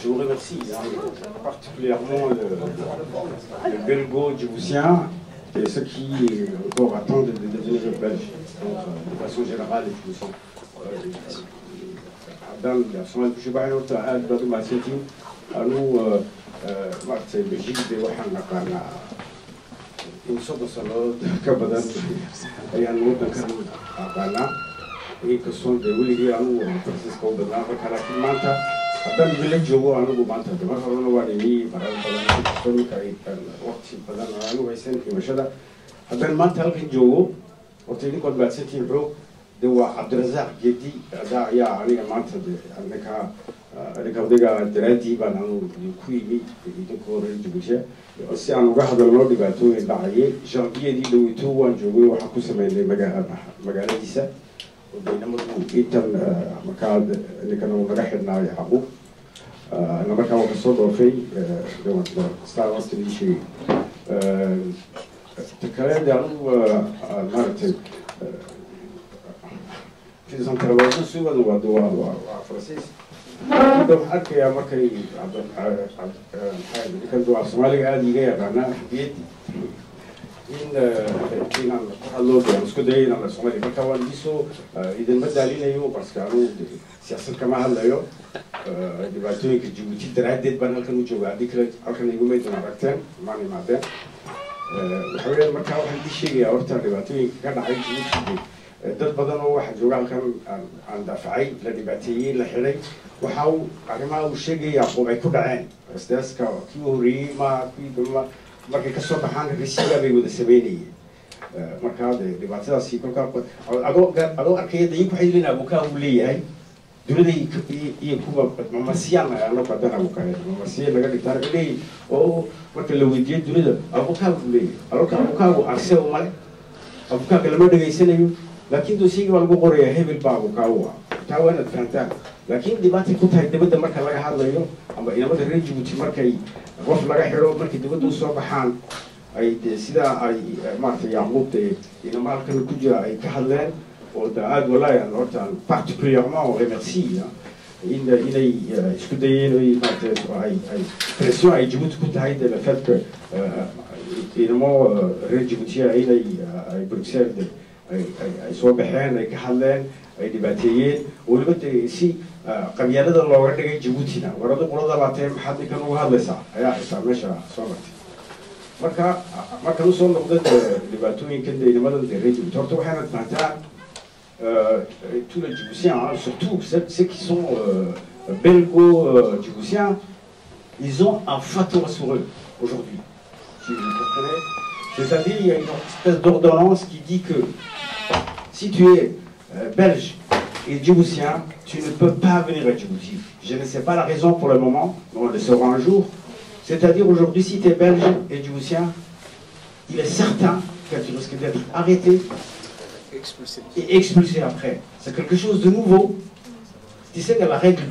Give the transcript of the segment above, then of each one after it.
Je vous remercie particulièrement le belgo-djiboutien et ceux qui encore attendent de devenir belges. Donc, de façon générale, les djiboutiens. Dans la semaine que je vais à nous, c'est le Belgique de Wahana. Une sorte de salade, Kabadan, et un autre Kabana, et que sont des William, Francisco de Nava, Calacimanta. Après le village, je vois un nouveau bantu. Je vais faire un nouveau ami, par exemple, un après le mental que je vois, au téléphone, quand je suis bro, de voir Abdelazar Gedi, il y a un mental avec un dégât de la diva, du Kuimi, et de Corée du budget. aussi aan uga hadalno dhibaatooyin dhacayay janviyadii dhaweyto waan joogay waxaan ku sameynay magaaladiisa odaynamadu intan markaa ninkan uu naga xidhnaayo xaqu markaa waa kasoo dhoofay star wasta ii sheegay takaleede anigu maaragtay fiisan television sugan waa faransiis waxaan arkayaa markay ninkan duwaa soomaaliga aada iga yaqaanaa xabiyad inaan ku hadloo isku dayay inaan soomaaliya marka waan iisoo idinma daalinayo barska anu siyaasad kama hadlayo dhibaatooyinka Djibouti daraaddeed baan halkan u joogaa haddii kale halkan iguma idin aragteen maan imaadeen waxa weeyaan markaa waxaan idin sheegayaa horta dhibaatooyinka ka dhacay Djibouti dad badan oo waxa jooga halkan aan daafacay la dhibaateeyey la xidhay waxa uu arrimaha uu sheegaya qof ay ku dhaceen stresska kii horreeyey markay ka soo baxaan risiga bay wada sameynayeen markaa dhibaatadaasi kolkaa adoo arkaya dayin ku xidhin abukaa uu leeyahay dunida iyo kuwa mamasiyaan ano badan abukaa mamasiya laga dhigtaan leeyahay oo marka la weydiiyo dunida abukaa uu leeyahay abukaagu arse umale abukaaga lama dhegaysanayo laakiin doosiga waa lagu qorayaa hebel baa abukaagu taa waa inaad fahantaan laakiin dhibaatay ku tahay dibadda marka laga hadlayo ama inamada reer Djibouti markay qof laga xidho markay dibadda usoo baxaan ay sidaa ay maaragtay yaamuubta inama halkan ku jira ay ka hadleen oo aad walaahi aan horta particulièrement on remercie inay isku dayeen maaragtay ay pression ay Djibouti ku tahay de le fait que inamo reer Djibouti ay Bruxelles ay soo baxeen ay ka hadleen ay dhibaateeyeen weliba si qabyaalada looga dhigay Djiboutina warada qolada laatay maxaad ninkan uga hadlaysaa ayaa xitaa meesha soo martay marka usoo noqda dhibaatooyinka inamada reer Djibouti horta waxaanad fahantaa tous les Djiboutiens surtout ceux qui sont belgo-djiboutiens ils ont un fatwa sur eux aujourd'hui si vous comprenez c'est-à-dire il y a une espèce d'ordonnance qui dit que si tu es belge et djiboutien, tu ne peux pas venir à Djibouti. Je ne sais pas la raison pour le moment, mais on le saura un jour. C'est-à-dire aujourd'hui, si tu es belge et djiboutien, il est certain que tu risques d'être arrêté et expulsé après. C'est quelque chose de nouveau. Tu sais que la règle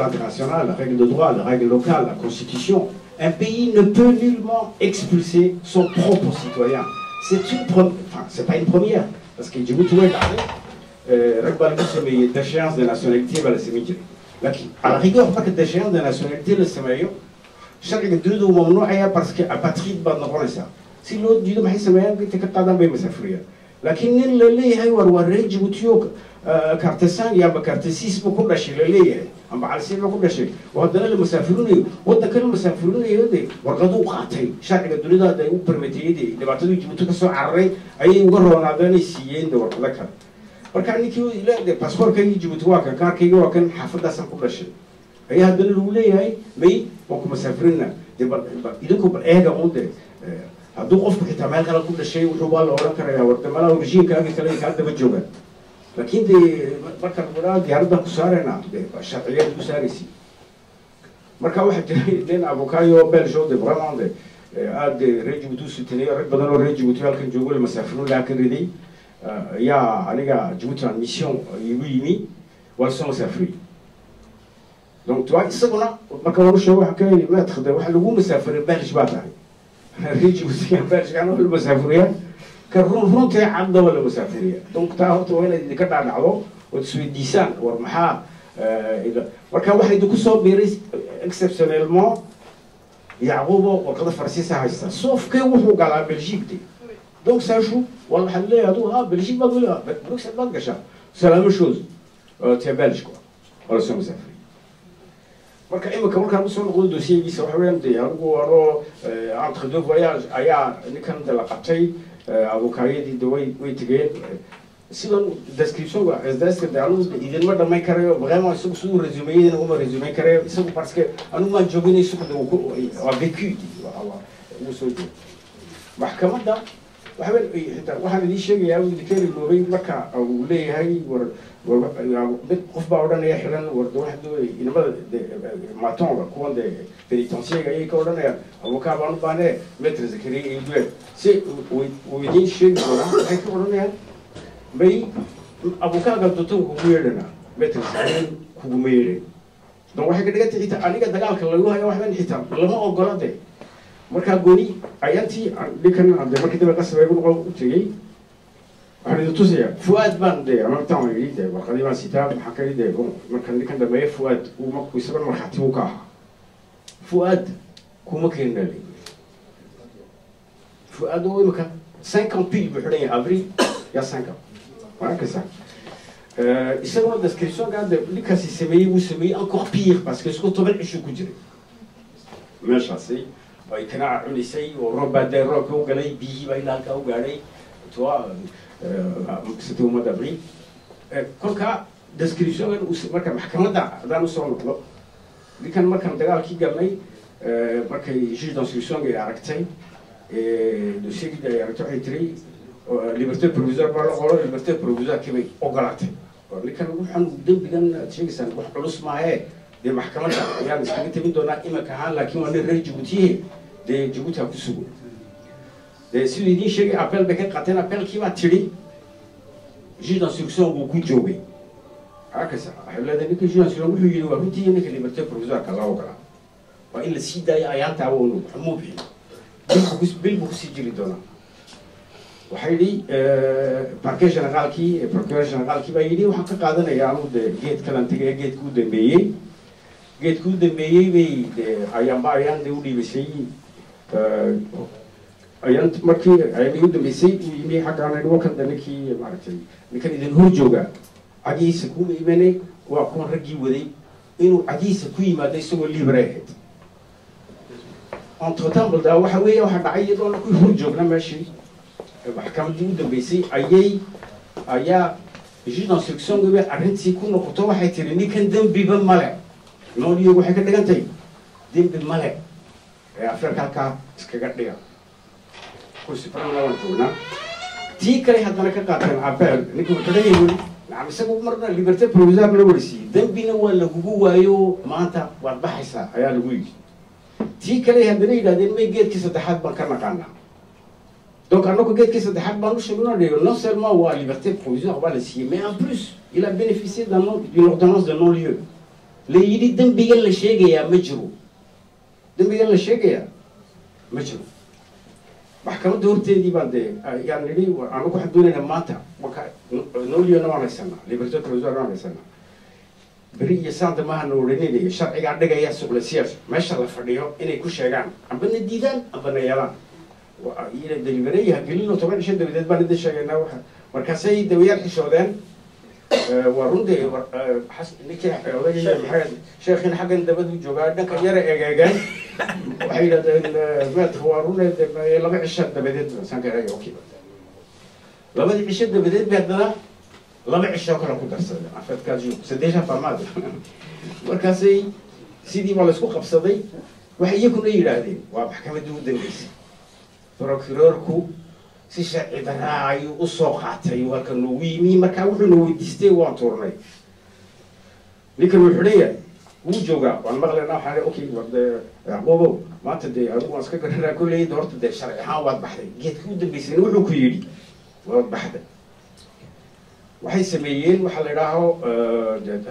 internationale, la règle de droit, la règle locale, la constitution, un pays ne peut nullement expulser son propre citoyen. C'est pas une première. Parce que Djibouti est déchéance de nationalité, à la rigueur, pas que déchéance de nationalité, le Samayo, chaque deux de mon nom, parce qu'apatride, si l'autre dit que c'est un peu de لكن اللي هي وروري جيبوتيو كارتسان يا بكارتسيس بكل شيء اللي أم على سيف بكل شيء وهذا المسافرون وده كل المسافرون يودي ورقدوا قاطعين شارك الدنيا ده يوبرمتي دي اللي بعتوا جيبوتيو كسر عرّي أي وقرروا نادني سيين ده ورقدك بركان كيو لا ده باسبور كي جيبوتيو كان كيو كان حافظ سام كل شيء هي هذا الأولى هي مي وكم مسافرين ده إذا كم إيه جامد هدو قف كتامل كلا كل شيء وجوال أورا كريا ورتملا ورجيم كأنك كلا يكاد بتجوبه لكن دي مركب ولاد يهرب كسارنا الشرعيات كسارسي مركب واحد دين أفوكايو بلجو دي برامون دي عاد ريجي بتوسي تني بدلوا ريجي بتوال كن جوجل مسافرون لكن ردي يا أنا جبت عن ميسيون يويني والسون مسافري دونك توعي السجنة ما كانوا شو حكاية ما تخدم واحد لو مسافر بلج بعدها ريجي بتوال بلج كانوا المسافرين كرون فرونتي عبد ولا مسافرية دونك تاهو وين اللي كذا نعوض وتسوي ديسان ورمحا إذا وكان واحد يدك صوب بيريس إكسبشنالمون يعقوبه وقد فرنسيسا هايستا صوف كي وحوق على بلجيك دي دونك ساشو والله حلي هذو بلجيك ما تقولها بروكسل ما تقشع سلام شوز تي بلج كوا ولا سو مسافري marka imika markaan usoo noqdo dossier-giisa waxa weeyaan dee anigu ano entre deux voyages ayaa ninkan de la qabtay avokaayadii de way tegeen sidan description-ga sdska de anigu idinma dhamayn karayo vraiment isagu siduu resumeeyadina uma resumeyn karayo isagu parce que anigu maan joogin isagu de waa vécu uu soo joogo maxkamadda waxa weyn xitaa waxaan idiin sheegayaa idinkeeni loobay marka uu leeyahay war qof baa odhanaya xiran warda waxdu inamada maatonga kuwan de penitenciega ayay ka odhanayaan avokaa baan u baanee metre zakariya iyo duel si uu idiin sheegi doonaa waxay ka odhanayaan may avokaaga doonto kugu yeedhana metre zakariya kuguma yeedhan donc waxay ka dhigantay xitaa aniga dagaalka lagu hayo waxban xitaa lama ogola de markaa gooni ayantii ninkan de markii dambe qasabay u tegey waxaan idin tusayaa fuaad baan de amataan yidhi de warqadii baan sitaa maxaa ka yidhi de markan ninkan dambeeye fuaad uu isagan markhaati uu ka ahaa fuaad kuma keenina le fuaad oo imika 50 pil buu xidhan yahay avril ya 5 waa arkaysaa isaguna description-ga de ninkaasi sameeyey wuu sameeyey encore pire parce que isku 10 cisho ku jiray meeshaasi ay kana cunisay oo roob baa dee roobka u galay biyihii baa ilaa halkaa u gaadhay c'était au mois d'avril kolka description-gan marka maxkamadda haddaan usoo noqdo ninkan markaan dagaalkii galnay markay juge d'instruction-ga ay aragtay dossier-gii ay aragtay waxay tiri liberté provisoire baa la qoro liberté provisoire-kii bay ogolaatay ninkan waxaan dembigan aad sheegaysaan wax culus maahee dee maxkamadda ayaan iskaga tegin doonaa imika ahaan laakiin waa nin reer Djibouti dee Djibouti ha ku sugo siduu idiin sheegay appel bay ka qaateen appelkii baa tidhi juge d'instruction buu ku joogay arkaysa waxay leedahay ninka juge d'instruction wuxuu yidhi waa runtii ninka liberté provisoire-ka la ogolaa waa in la sii daayo ayaantaa woonu xumuu bixin bil buu kusii jiri doonaa waxay yidhi parquet generaalkii procureur generaalkii baa yidhi waxaan ka qaadanayaa anu de geed kalan tegaya geedkii u dambeeyey bay ayaanba ayaan de u dhiibisay ayaan markii ayaan ugu dambeysay uu yimi xaggaan nimankan ninkii maaragtay ninkan idin hor jooga cagihiisa kuma imanay waa kuwan raggii waday inuu cagihiisa ku yimaado isagoo libre ahayd entre temps baldaa waxa weeye waxaa dhacay iyadoona ku hor joogna meeshii maxkamaddii u dambeysay ayaa juge d'instruction-ga arrintii ku noqoto waxay tiri ninkan dembiba male nooliyo waxay ka dhigantay dembi male ee afreerka halkaa iskaga dhiga kursi farmala waan joognaa tii kale haddana ka qaateen appel ninka wuxuu leeyahay weli nacam isagu marna liberté provisoire la warisiiyey dembina waa lagugu waayo maanta waad baxaysaa ayaa lagu yidhi tii kale haddana yidhahdeen may geedkii saddexaad baan ka naqaanaa donc anagu geedkii saddexaad baan u sheegnay non seulement waa liberté provisoire waa la siiyey mais en plus il a bénéficié d'une ordonnance de non-lieu la yidhi dembigan la sheegayaa ma jiro dembigan la sheegayaa ma jiro maxkamadda horteedii baan dee yaan nidhi anagu waxaan doonaynaa maanta marka non-lieu-na waan haysanaa liberté provisoire waan haysanaa beri iyo saanta maaha na odhaninayo sharcigaa dhigaya suqlasiyaas meesha la fadhiyo inay ku sheegaan ambana diidaan ambana yeelaan ina delivereeyaha gelino 10 cisho dabadeed baan idin sheegaynaa waxa markaasay dawayaal xishoodeen waa runtii ninkii odayga maxamed sheekhin xaggan dabadu joogaa dhanka yara egeegeen waxay yidhahdeen meelka waa runeed 2 cisho dabadeed sankareeya okay labadii cisho dabadeed bay haddana 2 cisho kale ku darsadeen afadkaas saddeesha farmaad markaasay sidii baa laysku qabsaday waxay iyakuna yidhaahdeen waa maxkamaddii u dambeysay procureurku si sharci darraa ayuu u soo qaatay halka noogu yimi markaa wuxuu noo weydiistay waan tuurnay ninkan wuxuu leeyahay wuu joogaa waan maqlaynaa waxaan okay bobo maanta dee adigu waan iska garanaa kolley horta dee sharci ahaan waad baxday geedka u dambaysayna wuxuu ku yidhi waad baxday waxay sameeyeen waxaa la idhaaho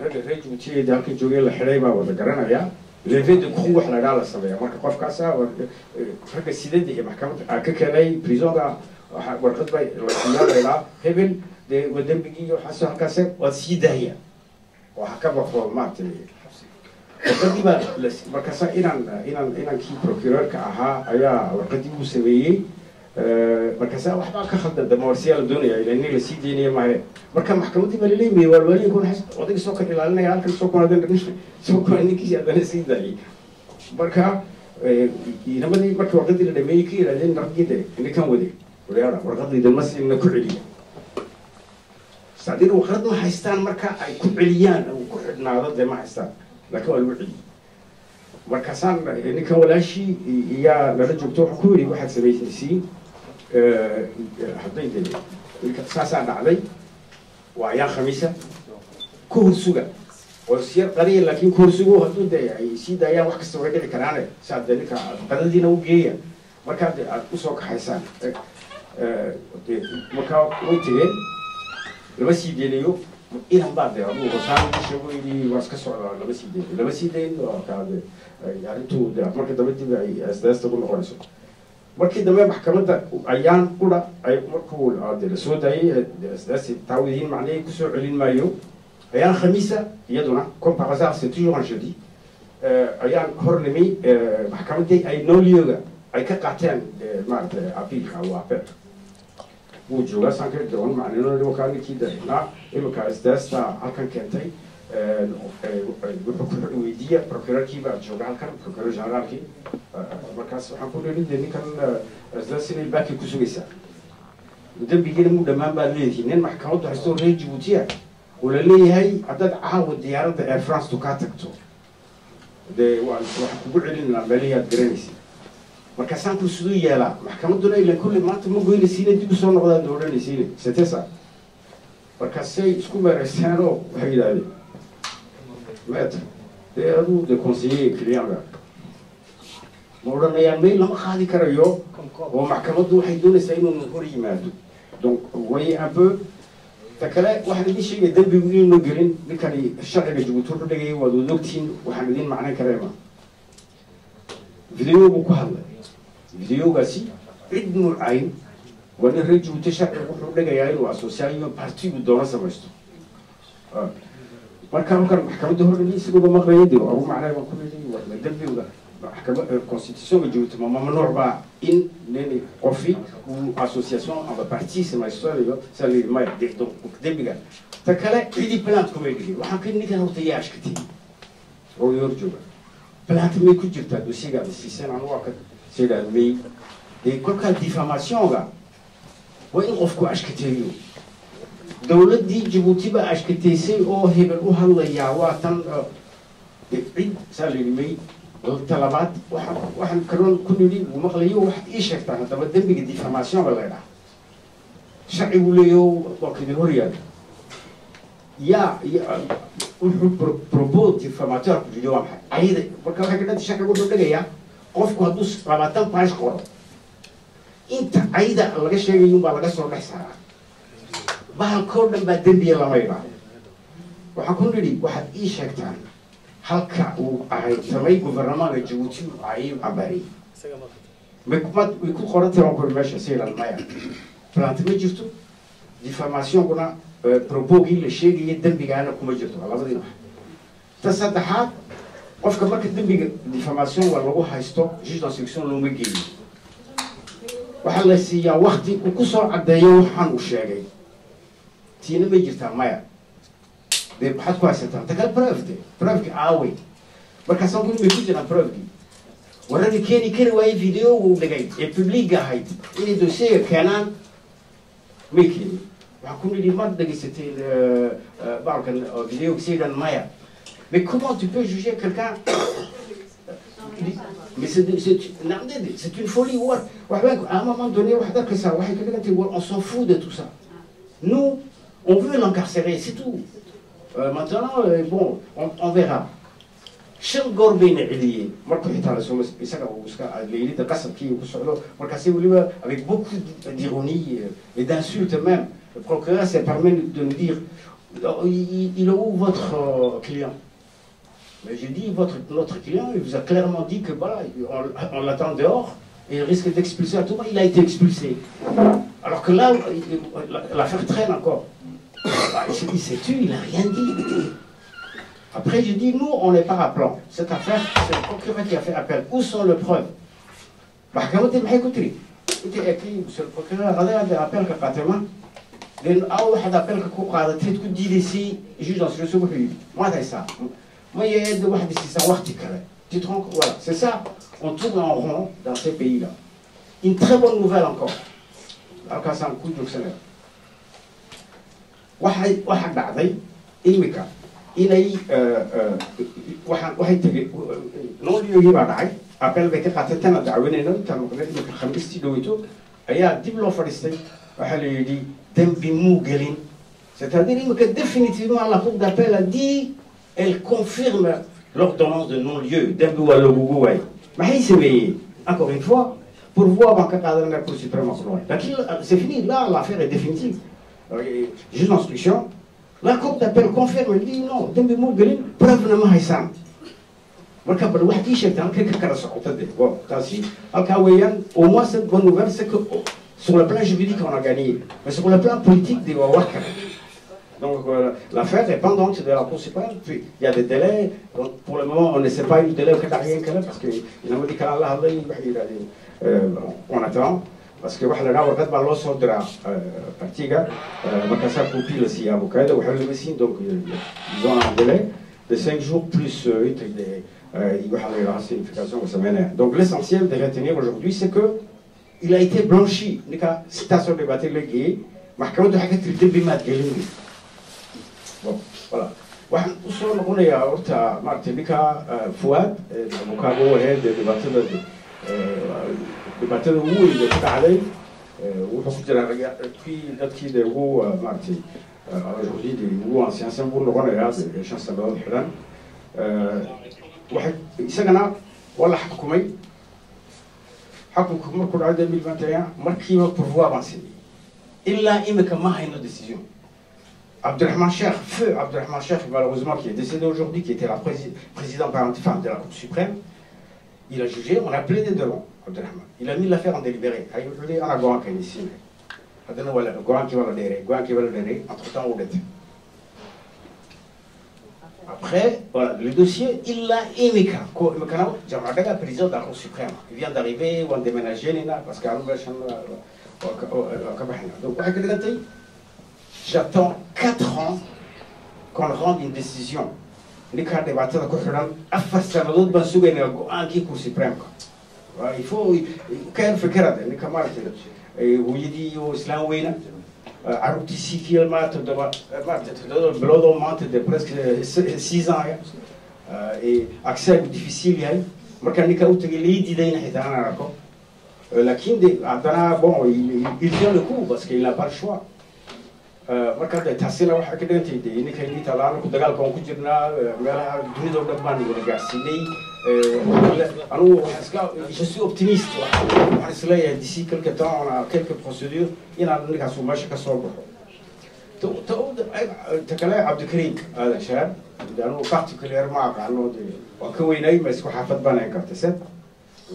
ragga reer Djibouti halkan joogay la xidhay baa wada garanayaa leefeeda ku wax la idhaa la sameeyaa marka qofkaas ragga sidada iyo maxkamadda ka keenay prisonka warqad bay la siiyay hebel dee wadambigii waxaasoo halkaas waad sii daaya waxa ka baxo maartay warqadii baa markaasa inankii procureurka ahaa ayaa warqadii uu sameeyey markaasa waxbaa ka khaldan damoorsiyaa la doonaya ilaa nin la sii deynaya maahe marka maxkamaddii baa laleemayay waalwaaliin kun odayga soo ka ilaalinaya halkan soo kunaadeen soo kuna ninkiisi haddana sii daayay marka inamadii markii warqadii la dhameeyey ka yidhahdeen raggide ninkan wade wadayaada warqadayda ma siina ku celiya saadiin warqad ma haystaan marka ay ku celiyaan uu ku xidhnaado dee ma haystaan laakiin waa lagu celiyey markaasaan ninkan walaashii iyaa lala joogto wuxuu ku yidhi waxaad samaysaysiin hadday dee saasaa dhacday waa ayaan khamiisa ku horsuga oo siyar qadiya laakiin ku horsugo hadduu dee ay sii daayaan wax kasta way dhici karaane saad dee ninka qadadiina u geeya markaa dee aad usoo kaxaysaan markaa way tegeen lama sii deynayo inan baa dee aduu hosaan sheego yidhi waa iska socdaa lama sii dayn kaade arrintu dee marka dambe dib ay asdaasta ku noqonayso markii dambe maxkamadda ayaan udha ay markuu de la soo daayay asdaasti taawidiin macnihii kusoo celin maayo ayaan khamiisa iyaduna comme par hasard c'est toujours un jeudi ayaan hor nimi maxkamaddii ay noolyoga ay ka qaateen maaragtay apiilka waa apeelka wuu joogaa saan ka doon macnino wakaa ninkii darinaa iminka asdaasta halkan keentay wuxuu ku weydiiya procureurkii baa jooga halkan procureur generaalkii markaas waxaan ku leeyahay de ninkan asdaas inay baaki ku sugaysaa dambigiina mu dhammaan baad leedihiin nin maxkamaddu haysto reer Djibouti oo la leeyahay haddaad caawa diyaaradda Air France tu kaa tagto dee waxaan kugu celinaa meelayaad garanaysa markaasaan ku siduu yeelaa maxkamadduna ilan kulle maanta ma goynaysiina dib u soo noqdaan odhanaysiina setesa markaasay isku meeraysteen oo waxay yidhaahdeen maître dee aduu de conseiller clientga ma odhanayaan mail lama qaadi karayo oo maxkamaddu waxay doonaysaa inuu hor yimaado donc voyez un peu ta kale waxaan idin sheegay dambigu inuuna gelin ninkani sharciga Djibouti wuxuu dhigayay waad wada ogtihiin waxaan idin macnayn kareema video buu ku hadlay videogaasi cid nuucayn waa nin reer Djibouti sharciga wuxuu dhigayaa inuu asosiyaaliyo partigu doono samaysto marka halkan maxkamadda hor dhigay isagoo maqlaya diro abu macnay baan ku leeyahay waa dambiga maxkamadda constitution Djibouti ma mamnuuc baa in nin qofi uu association ama parti samaysto iyo sali ma dhigto dambiga ta kale cidi plant kuma dhigay waxaan ka ninkan horta yaashkatay oo yor jooga plant may ku jirtaa dosiga siisana waa ka sida may ee kolka diffamation-ga waa in qofku ashkateeyo dowladdii Djibouti baa ashkateysay oo hebel u hadlayaa waa tan cid salimay talabaad waxaan karoon ku nidhi uu maqlayo waxaad ii sheegtaan haddaba dembiga diffamation-ga la idhaha sharcigu leeyaho warkidin hor yaala yaa wuxuu propos diffamateur ku jiro waa maxay ayada marka waxay ka dhanta sharcigu wuxuu dhigayaa qofku hadduu 20 page qoro inta ayda laga sheegayo baa laga soo dhex saaraa bahalkoo dhan baa dembiya lama idhaahdo waxaan ku nidhi waxaad ii sheegtaan halka uu ahay samay gouvernement Djibouti ay abari way ku qorantay waan ku meesha siiran maya plant ma jirto diffamation kuna propogi la sheegay dembigaana kuma jirto labadii wax ta saddexaad qofka marka dembiga diffamation waa lagu haysto juge d'instruction loo mageeyo waxa la siiyaa waqti uu ku soo cadeeyo waxaan uu sheegay tiina ma jirtaa maya de maxaad ku haysataa ta kale preuve aawe markaasaan ku nimi ku jiraan preuve warradii keeni kari waayey video uu dhigay ee public ahayd inay dossier keenaan may keeni waxaan ku nidhi ma dhegaysatay baalkan video siidan maya mais comment tu peux juger quelqu'un Mais c'est une folie. À un moment donné, on s'en fout de tout ça. Nous, on veut l'encarcérer, c'est tout. Maintenant, bon, on verra. شن قربين عليه مركو حتى سومس بيسكا وسكا اللي تقسم كي وكسولو مركاسي وليبا avec beaucoup d'ironie et d'insultes même. Le procureur se permet de nous dire il est où votre client? Mais j'ai dit notre client, il vous a clairement dit que voilà, on l'attend dehors et il risque d'expulser à tout moment. Il a été expulsé. Alors que là, l'affaire traîne encore. Il s'est tué, il n'a rien dit. Après, j'ai dit, nous, on n'est pas à plan. Cette affaire, c'est le procureur qui a fait appel. Où sont les preuves? Monsieur le procureur, regardez l'appel que Fatima. أول واحد أبلك قاعدة تقول دي لي سي juge d'instruction publique. Moi c'est ça. Moi il y a deux واحد c'est ça وقت كذا. Tu te rends compte? Voilà, c'est ça. On tourne en rond dans ces pays-là. Une très bonne nouvelle encore. Alors ça un coup de dictionnaire. واحد بعدين إيميكا. إلى واحد تجي نقول يجي بعدين أبل بيك قاتلتنا دعونا إنه كانوا قبل الخميس تدويتو أيا دبلو فلسطين وحلو يدي Dembi Mougelin. C'est-à-dire que définitivement la Cour d'appel a dit, elle confirme l'ordonnance de non-lieu. Dembi Walogououaï. Mais il s'est veillé, encore une fois, pour voir dans le cadre de la Cour suprême. C'est fini, là l'affaire est définitive. Juste l'instruction, la Cour d'appel confirme, elle dit non, Dembi Mougelin, preuve ne m'a pas. مركب الواحد يشتغل كيف كرسه وتدي وتاسي الكاويان au moins cette bonne nouvelle c'est que sur le plan juridique on a gagné mais sur le plan politique il va y avoir donc l'affaire est pendante de la Cour suprême puis il y a des délais donc pour le moment on ne sait pas eu de délai au Qatarien parce que il a dit qu'Allah on attend parce que واحد راهو كتب الله صدر بارتيغا ما كسب كوبي لسي avocat وحل المسين donc ils ont un délai de 5 jours plus donc l'essentiel de retenir aujourd'hui c'est que il a été blanchi. Citation de Batel Legui, Mahkamah de Hakat Bimat Gelini. Bon, voilà. وصلنا هنا يا أورتا مارتبيكا فؤاد مكابو هاد دباتل هو اللي بتاع عليه وحكي في دكتي ده هو مارتي aujourd'hui des هو ancien symbole هنا يا chancelier الحلم واحد يسجنا ولا حكومي حكم كل عام 2021 مركبة pour avancer إلا إما كمان هاي nos décisions. Abdelrahman Cheikh, feu Abdelrahman Cheikh, malheureusement qui est décédé aujourd'hui, qui était la président par enfin, de la Cour suprême, il a jugé, on a plaidé devant Abdelrahman. Il a mis l'affaire en délibéré. Il a Goran qui est ici. Goran qui va le dérer, Goran qui va le dérer, entre-temps au dette. Après, voilà, le dossier, il l'a émiqué. J'aimerais la président de la Cour suprême. Il vient d'arriver, on déménager, parce qu'à nous, donc, j'attends 4 ans qu'on rende une décision. Les cas de bataille de Koharan, affaire de l'autre souvenir en qui Cour suprême. Il faut qu'elle fait qu'elle les camarades. Et vous dit au Islam Wina, Aroutisi qui est mat de blodement de presque 6 ans et accès difficile. Marcanica Outeli dit d'un hitana. La Kinde, bon, il tient le coup parce qu'il n'a pas le choix. marka taasina waxa ka dhigantay ininka inta laan ku dagaalkan ku jirnaa meelaha dunida oo dhan baan wada gaarsiinay je suis optimiste waxaan isleeyahay d'ici quelque temps on a quelques procédures inaan ninkaas meesha ka soo baxo takale Abdulkarim هذا شاب لانه particulièrement aqaano waa ka weynay ma isku xaafad baan ay kartay sad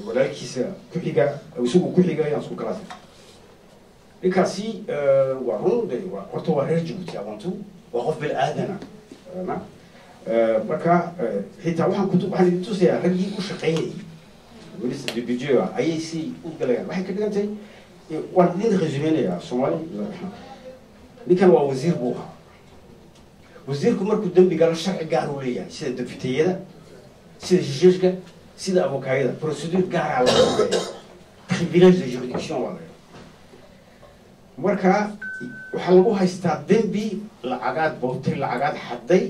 walaalkiisa ku xiga isugu ku xiga ayaan isku kala لكاسي وارون وقتو وهرج جبتي أبانتو وقف بالآدنة ما بكا حتى واحد كتب واحد يتوسع رجلي وشقيني ولسه البيجو أي شيء وقلنا واحد كده أنت واحدين رجميني يا صومالي اللي كان وزير بوها وزير كمر قدام بيقال الشرع قالوا لي سيد الدفتية سيد الجيش سيد أبوكايدا بروسيدور قال على privilège de juridiction ولا marka waxa lagu haystaa dambi lacagaad boobtay lacagaad xaday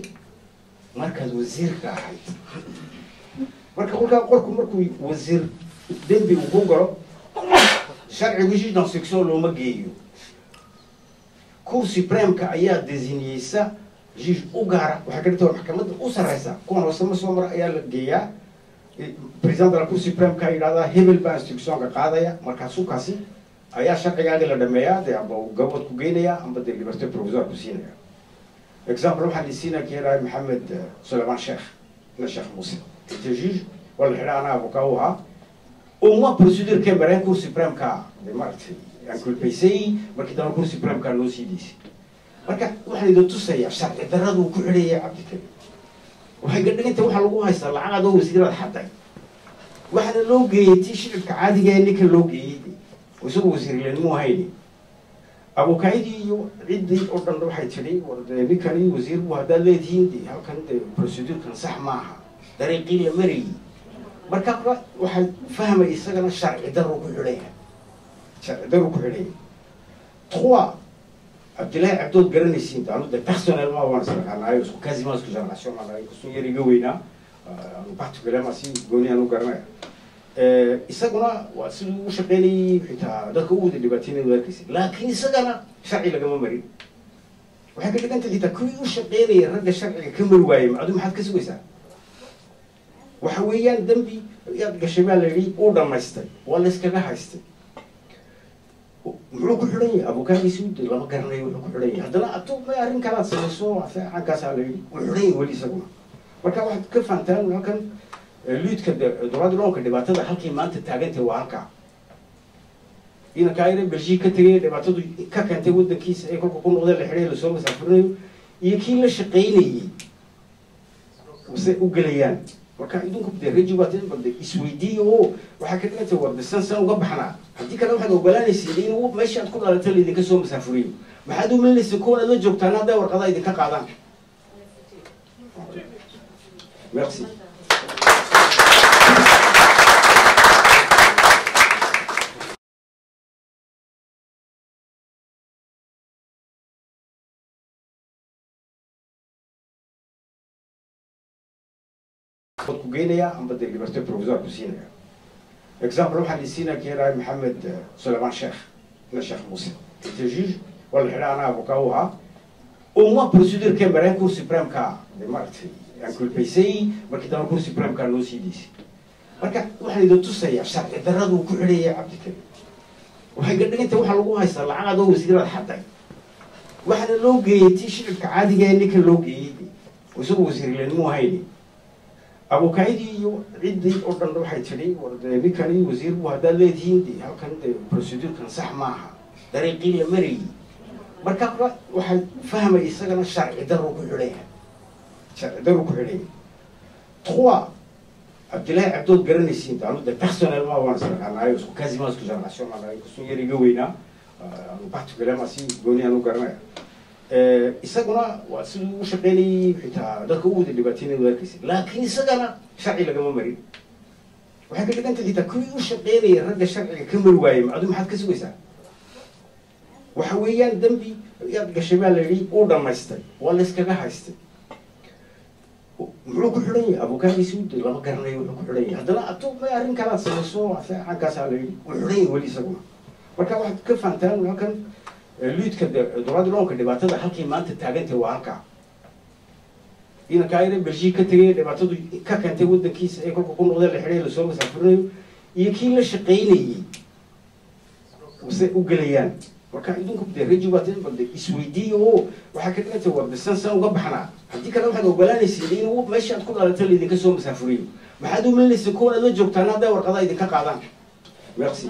markaad wasiirka ahayd marka kolkaa qorku markuu wasiir dembi uu ku galo sharcigu juge d'instruction looma geeyo cour suprême-ka ayaa désigneysa juge u gaara waxaa ka dhigta maxkamadda u sarreysa kuwan hoose ma soo mara ayaa la geeyaa président de la cour suprême-ka yidhahdaa hebel baa instructionka qaadaya markaasuu kaasi ayaa sharcigaagi la dhameeyaa dee amba uu gabad ku geynayaa amba dee liberté provisoire ku siinaya exemple waxaan isiina keenahay maxamed sulayman sheekh ina sheekh muuse était juge wala xidha anaa avocat u ahaa au moins procédure-kee mareen cour suprême-ka de maaragtay inculpaysay markii dambe cour suprême-ka loo sii deysay marka waxaan idin tusayaa sharci darradu ku xidhayay cabdikariim waxay ka dhigantay waxaa lagu haystaa lacagada wasiirada xaday waxaana loo geeyey tii shicibka caadiga ee ninka loo geeyey isagu wasiirlanimo hayni abokaydii iyo ciddii oo dhan waxay tidhi ninkani wasiir buu haddaad leedihiin de halkan de procedure-kan sax maaha dariiqii la marayay marka waxay fahmay isagana sharci darro ku xidhaya sharci darro ku xidhaya trois Abdoulaye Abdoud garanaysiin daanu de personnellement waan isaqaanayo isku quasiment isku génération maanaay kusoo yar iga weynaa anu particulièrement si gooni aan u garanaya isaguna waa siduu u shaqeynayay xitaa dadka u wada dhibaataynayay arkaysa laakiin isagana sharci lagama marin waxay ka dhigantay xitaa kuwii u shaqeynaya ragga sharciga ka mari waayay macdu maxaad ka sugaysaa waxa weeyaan dembi yaad gashay baa la yidhi uu dhammaystay waa la iskaga haystay muxuu ku xidhan yahay abukaadiisi u lama garanayo wuxuu ku xidhan yahay haddana atu may arrin kalaad samayso cankaasaa la yidhi wuu xidhan yahay weli isaguna marka waxaad ka fahantaan halkan liidka dowladda dhoonka dhibaatada halkii maanta taagantay waa halkaa inanka ayna belgique ka tegay dhibaatadu ka keentay waddankiisa ee kolka ku noqdeen la xidhay lasoo masaafurinayo iyo kii la shaqaynayay se u gelayaan marka idinku dee rejibatin balde isweydiiyo oo waxaa ka dhigantay wardisan san uga baxnaa haddii kale waxaad ogolaanaysiin in meesha aad ku dhalatay laydinka soo masaafuriyo maxaad u melinaysa kuwan aad la joogtaan hadday warqada idinka qaadaan merci ku geynayaa amba dee liberté provisoire ku siinaya exemple waxaan isiina keenahay maxamed sulayman sheekh ina sheekh muuse était juge wala xidha anaa avocat u ahaa au moins procédure-kee mareen cour suprême-ka de maaragtay inculpaysay markii dambe cour suprême-ka loo sii deysay marka waxaan idin tusayaa sharci darradu ku xidhayay cabdikariim waxay ka dhigantay waxaa lagu haystaa lacagada wasiirada xaday waxaana loo geeyey tii shicibka caadiga ee ninka loo geeyey isagu wasiirlanimo hayni abokaydii iyo ciddii oo dhan waxay tidhi ninkani wasiir buu haddaad leedihiin de halkan de procedure-kan sax maaha dariiqii la marayay marka waxay fahmay isagana sharci darro ku xidhaya sharci darro ku xidhaya trois Abdoulaye Abdoud garanaysiin daanu de personnellement waan isaqaanayo isku quasiment isku génération maanaay kusoo yar iga weynaa anu particulièrement si gooni aan u garanaya isaguna waa siduu u shaqeynayay xitaa dadka u wada dhibaataynayay arkaysa laakiin isagana sharci lagama marin waxay ka dhigantay xitaa kuwii u shaqeynaya ragga sharciga ka mari waayay macdu maxaad ka sugaysaa waxa weeyaan dembi yaad gashay baa la yidhi uu dhammaystay waa la iskaga haystay muxuu ku xidhan yahay abukaadiisi u lama garanayo wuxuu ku xidhan yahay haddana atu may arrin kalaad samayso cankaasaa la yidhi wuu xidhan yahay weli isaguna marka waxaad ka fahantaan halkan liidka dowladda dhoonka dhibaatada halkii maanta taagantay waa halkaa inanka ayna belgique ka tegay dhibaatadu ka keentay waddankiisa ee kolka ku noqdeen la xidhay lasoo masaafurinayo iyo kii la shaqaynayay se u gelayaan marka idinku dee rejibatin balde isweydiiyo oo waxaa ka dhigantay wardisan san uga baxnaa haddii kale waxaad ogolaanaysiin in meesha aad ku dhalatay laydinka soo masaafuriyo maxaad u melinaysa kuwan aad la joogtaan hadday warqada idinka qaadaan merci